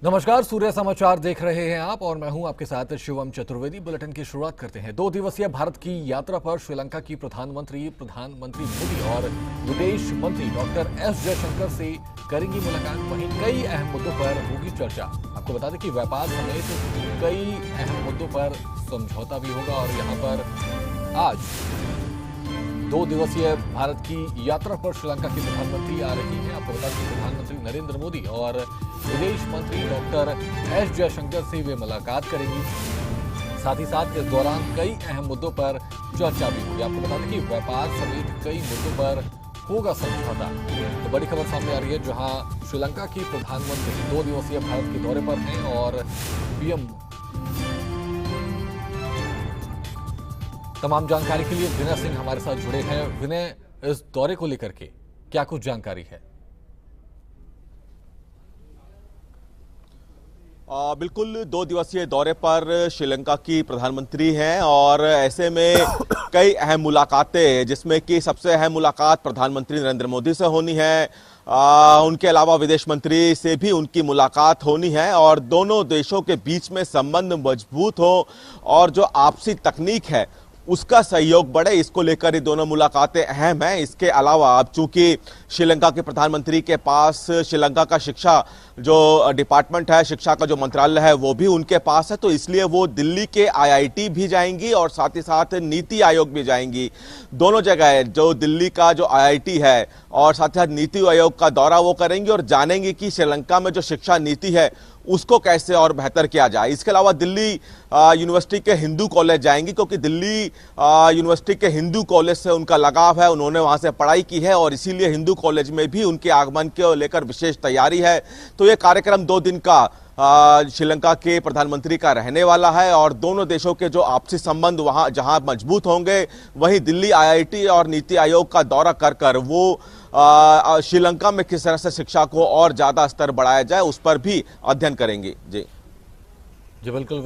नमस्कार, सूर्य समाचार देख रहे हैं आप और मैं हूं आपके साथ शिवम चतुर्वेदी। बुलेटिन की शुरुआत करते हैं। 2 दिवसीय भारत की यात्रा पर श्रीलंका की प्रधानमंत्री मोदी और विदेश मंत्री डॉक्टर एस जयशंकर से करेंगी मुलाकात। वहीं कई अहम मुद्दों पर होगी चर्चा। आपको बता दें कि व्यापार समेत कई अहम मुद्दों पर समझौता भी होगा और यहाँ पर आज 2 दिवसीय भारत की यात्रा पर श्रीलंका की प्रधानमंत्री आ रही हैं। आपको बता दें कि प्रधानमंत्री नरेंद्र मोदी और विदेश मंत्री डॉक्टर एस जयशंकर से वे मुलाकात करेंगी। साथ ही साथ इस दौरान कई अहम मुद्दों पर चर्चा भी होगी। आपको बता दें कि व्यापार समेत कई मुद्दों पर होगा समझौता। तो बड़ी खबर सामने आ रही है, जहां श्रीलंका की प्रधानमंत्री 2 दिवसीय भारत के दौरे पर हैं और पीएम तमाम जानकारी के लिए विनय सिंह हमारे साथ जुड़े हैं। विनय, इस दौरे को लेकर के क्या कुछ जानकारी है? बिल्कुल 2 दिवसीय दौरे पर श्रीलंका की प्रधानमंत्री हैं और ऐसे में कई अहम मुलाकातें, जिसमें कि सबसे अहम मुलाकात प्रधानमंत्री नरेंद्र मोदी से होनी है। उनके अलावा विदेश मंत्री से भी उनकी मुलाकात होनी है और दोनों देशों के बीच में संबंध मजबूत हो और जो आपसी तकनीक है उसका सहयोग बढ़े, इसको लेकर ये दोनों मुलाकातें अहम हैं। इसके अलावा अब चूंकि श्रीलंका के प्रधानमंत्री के पास श्रीलंका का शिक्षा जो डिपार्टमेंट है, शिक्षा का जो मंत्रालय है, वो भी उनके पास है, तो इसलिए वो दिल्ली के आईआईटी भी जाएंगी और साथ ही साथ नीति आयोग भी जाएंगी। दोनों जगह जो दिल्ली का जो आईआईटी है और साथ ही साथ नीति आयोग का दौरा वो करेंगी और जानेंगे कि श्रीलंका में जो शिक्षा नीति है उसको कैसे और बेहतर किया जाए। इसके अलावा दिल्ली यूनिवर्सिटी के हिंदू कॉलेज जाएंगी, क्योंकि दिल्ली यूनिवर्सिटी के हिंदू कॉलेज से उनका लगाव है, उन्होंने वहां से पढ़ाई की है और इसीलिए हिंदू कॉलेज में भी उनके आगमन को लेकर विशेष तैयारी है। तो ये कार्यक्रम 2 दिन का श्रीलंका के प्रधानमंत्री का रहने वाला है और दोनों देशों के जो आपसी संबंध वहां जहां मजबूत होंगे, वहीं दिल्ली आईआईटी और नीति आयोग का दौरा कर वो श्रीलंका में किस तरह से शिक्षा को और ज्यादा स्तर बढ़ाया जाए उस पर भी अध्ययन करेंगे। जी बिल्कुल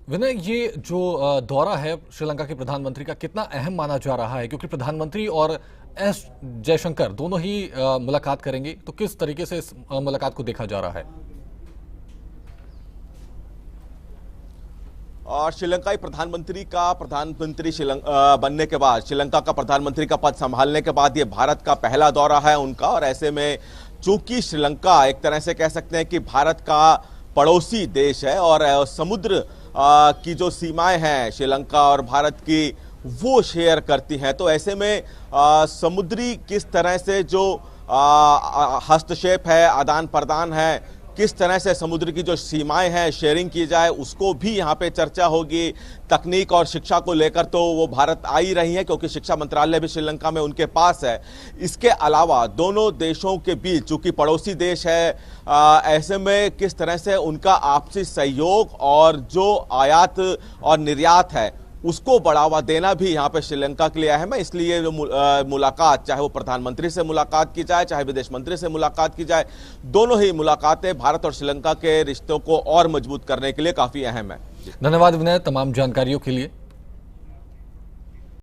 विनय, ये जो दौरा है श्रीलंका के प्रधानमंत्री का कितना अहम माना जा रहा है? क्योंकि प्रधानमंत्री और एस जयशंकर दोनों ही मुलाकात करेंगे, तो किस तरीके से इस मुलाकात को देखा जा रहा है? और श्रीलंकाई प्रधानमंत्री बनने के बाद, श्रीलंका का प्रधानमंत्री का पद संभालने के बाद ये भारत का पहला दौरा है उनका। और ऐसे में चूंकि श्रीलंका एक तरह से कह सकते हैं कि भारत का पड़ोसी देश है और समुद्र की जो सीमाएं हैं श्रीलंका और भारत की वो शेयर करती हैं, तो ऐसे में समुद्री किस तरह से जो हस्तक्षेप है, आदान प्रदान है, किस तरह से समुद्र की जो सीमाएं हैं शेयरिंग की जाए, उसको भी यहाँ पे चर्चा होगी। तकनीक और शिक्षा को लेकर तो वो भारत आ ही रही है, क्योंकि शिक्षा मंत्रालय भी श्रीलंका में उनके पास है। इसके अलावा दोनों देशों के बीच, चूंकि पड़ोसी देश है, ऐसे में किस तरह से उनका आपसी सहयोग और जो आयात और निर्यात है उसको बढ़ावा देना भी यहाँ पे श्रीलंका के लिए अहम है। इसलिए जो मुलाकात, चाहे वो प्रधानमंत्री से मुलाकात की जाए, चाहे विदेश मंत्री से मुलाकात की जाए, दोनों ही मुलाकातें भारत और श्रीलंका के रिश्तों को और मजबूत करने के लिए काफी अहम है। धन्यवाद विनय, तमाम जानकारियों के लिए।